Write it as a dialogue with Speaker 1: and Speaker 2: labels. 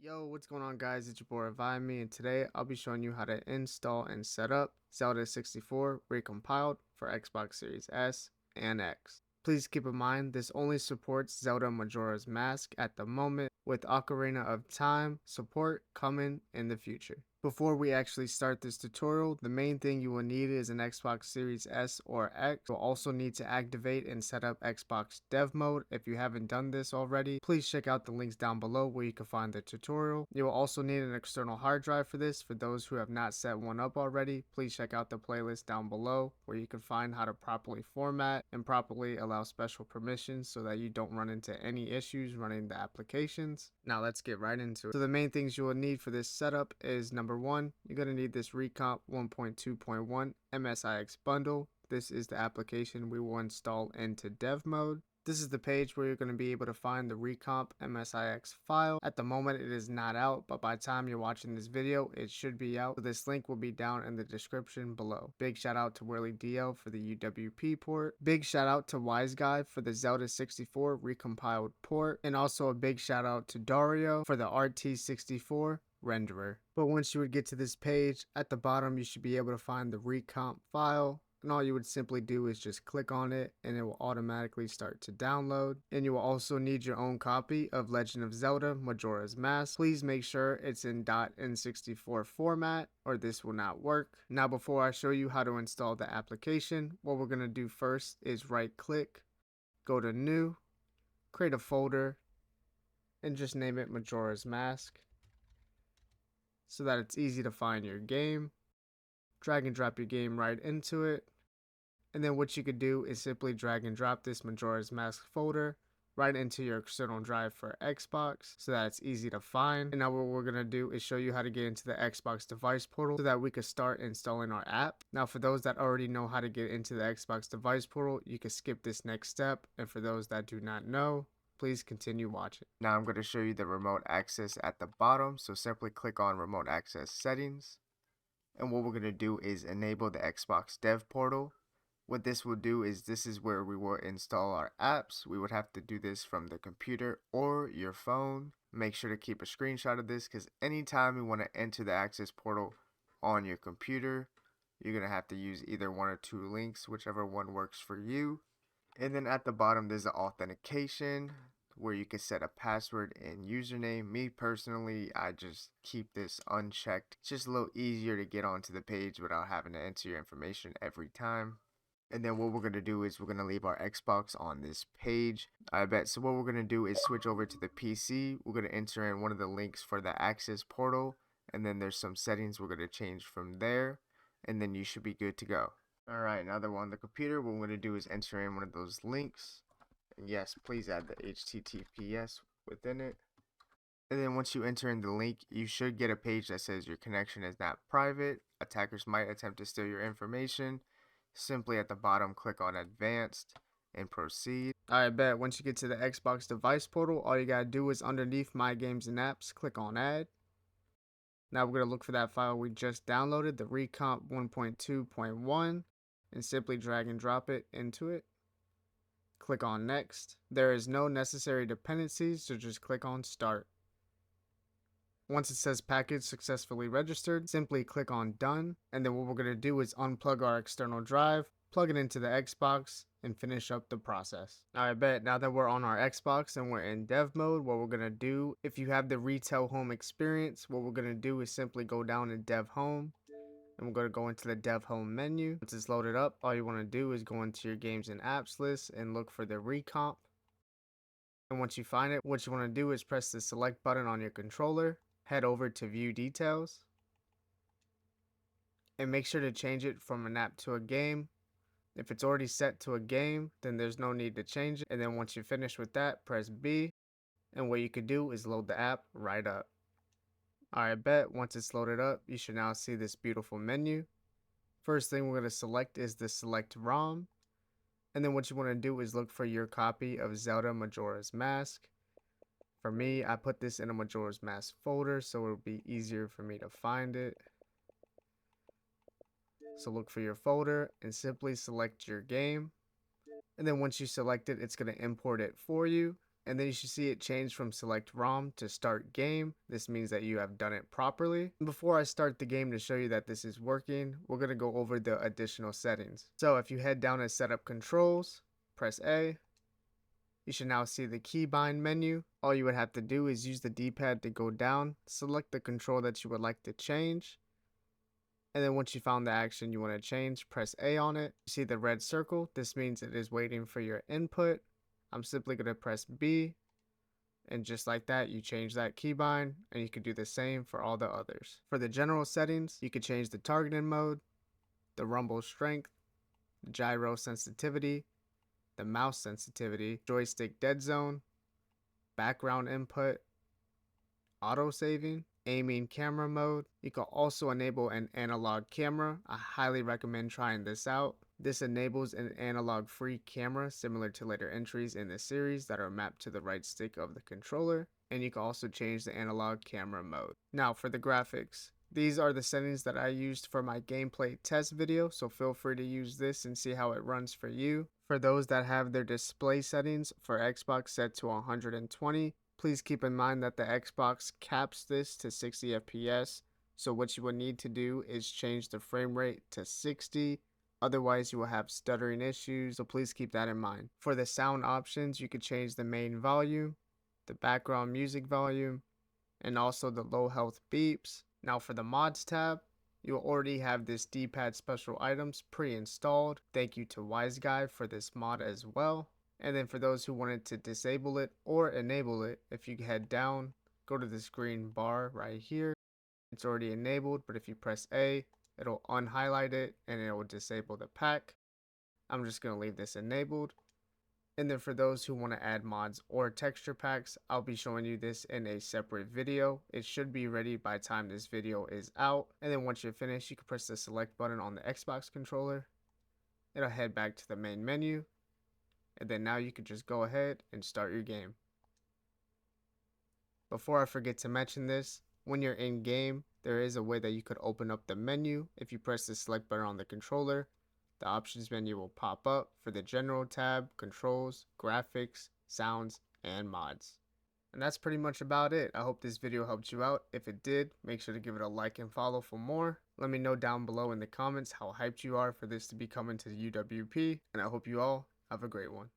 Speaker 1: Yo, what's going on guys? It's your boy Revime, and today I'll be showing you how to install and set up Zelda 64 Recompiled for Xbox Series S and X. Please keep in mind this only supports Zelda Majora's Mask at the moment, with Ocarina of Time support coming in the future. Before we actually start this tutorial, the main thing you will need is an Xbox Series S or X. You'll also need to activate and set up Xbox Dev Mode. If you haven't done this already, please check out the links down below where you can find the tutorial. You will also need an external hard drive for this. For those who have not set one up already, please check out the playlist down below where you can find how to properly format and properly allow special permissions so that you don't run into any issues running the applications. Now let's get right into it. So the main things you will need for this setup is number one, you're going to need this Recomp 1.2.1 MSIX bundle. This is the application we will install into dev mode. This is the page where you're going to be able to find the Recomp MSIX file. At the moment it is not out, but by the time you're watching this video it should be out. So this link will be down in the description below. Big shout out to Whirly DL for the UWP port. Big shout out to Wise Guy for the Zelda 64 recompiled port. And also a big shout out to Dario for the RT64 renderer. But once you would get to this page, at the bottom you should be able to find the recomp file. And all you would simply do is just click on it and it will automatically start to download. And you will also need your own copy of Legend of Zelda Majora's Mask. Please make sure it's in .n64 format or this will not work. Now before I show you how to install the application, what we're going to do first is right click, go to new, create a folder, and just name it Majora's Mask so that it's easy to find your game. Drag and drop your game right into it. And then what you could do is simply drag and drop this Majora's Mask folder right into your external drive for Xbox so that it's easy to find. And now what we're going to do is show you how to get into the Xbox device portal so that we can start installing our app. Now for those that already know how to get into the Xbox device portal, you can skip this next step. And for those that do not know, please continue watching. Now I'm going to show you the remote access at the bottom. So simply click on remote access settings. And what we're going to do is enable the Xbox dev portal. What this will do is this is where we will install our apps. We would have to do this from the computer or your phone. Make sure to keep a screenshot of this because anytime you want to enter the access portal on your computer, you're going to have to use either one or two links, whichever one works for you. And then at the bottom there's the authentication where you can set a password and username. Me personally, I just keep this unchecked. It's just a little easier to get onto the page without having to enter your information every time. And then what we're going to do is we're going to leave our Xbox on this page. So what we're going to do is switch over to the PC. We're going to enter in one of the links for the access portal. And then there's some settings we're going to change from there. And then you should be good to go. Alright, now that we're on the computer, what we're going to do is enter in one of those links. And yes, please add the HTTPS within it. And then once you enter in the link, you should get a page that says your connection is not private. Attackers might attempt to steal your information. Simply at the bottom, click on advanced and proceed. Alright, bet. Once you get to the Xbox device portal, all you gotta do is underneath my games and apps, click on add. Now we're gonna look for that file we just downloaded, the Recomp 1.2.1, and simply drag and drop it into it. Click on next. There is no necessary dependencies, so just click on start. Once it says package successfully registered, simply click on done. And then what we're going to do is unplug our external drive, plug it into the Xbox, and finish up the process. Alright, bet. Now that we're on our Xbox and we're in dev mode, what we're going to do, if you have the retail home experience, what we're going to do is simply go down to dev home. And we're going to go into the dev home menu. Once it's loaded up, all you want to do is go into your games and apps list and look for the Recomp. And once you find it, what you want to do is press the select button on your controller. Head over to view details and make sure to change it from an app to a game. If it's already set to a game, then there's no need to change it. And then once you're finished with that, press B. And what you could do is load the app right up. Alright, bet. Once it's loaded up, you should now see this beautiful menu. First thing we're going to select is the select ROM. And then what you want to do is look for your copy of Zelda Majora's Mask. For me, I put this in a Majora's Mask folder so it'll be easier for me to find it. So look for your folder and simply select your game. And then once you select it, it's going to import it for you. and then you should see it change from select ROM to start game. This means that you have done it properly. Before I start the game to show you that this is working, we're going to go over the additional settings. So if you head down to setup controls, press A, you should now see the keybind menu. All you would have to do is use the D-pad to go down, select the control that you would like to change, and then once you found the action you want to change, press A on it. You see the red circle, this means it is waiting for your input. I'm simply going to press B, and just like that you change that keybind, and you can do the same for all the others. For the general settings, you could change the targeting mode, the rumble strength, the gyro sensitivity, the mouse sensitivity, joystick dead zone, background input, auto saving, aiming camera mode. You can also enable an analog camera. I highly recommend trying this out. This enables an analog free camera similar to later entries in the series that are mapped to the right stick of the controller, and you can also change the analog camera mode. Now for the graphics. These are the settings that I used for my gameplay test video, so feel free to use this and see how it runs for you. For those that have their display settings for Xbox set to 120, please keep in mind that the Xbox caps this to 60 FPS, so what you will need to do is change the frame rate to 60, otherwise you will have stuttering issues, so please keep that in mind. For the sound options, you could change the main volume, the background music volume, and also the low health beeps. Now for the mods tab, you'll already have this D-pad special items pre-installed. Thank you to WiseGuy for this mod as well. And then for those who wanted to disable it or enable it, if you head down, go to this green bar right here. It's already enabled, but if you press A, it'll unhighlight it and it will disable the pack. I'm just going to leave this enabled. And then for those who want to add mods or texture packs, I'll be showing you this in a separate video. It should be ready by the time this video is out. And then once you're finished, you can press the select button on the Xbox controller. It'll head back to the main menu. And then now you can just go ahead and start your game. Before I forget to mention this, when you're in game, there is a way that you could open up the menu. If you press the select button on the controller, the options menu will pop up for the general tab, controls, graphics, sounds, and mods. And that's pretty much about it. I hope this video helped you out. If it did, make sure to give it a like and follow for more. Let me know down below in the comments how hyped you are for this to be coming to UWP, and I hope you all have a great one.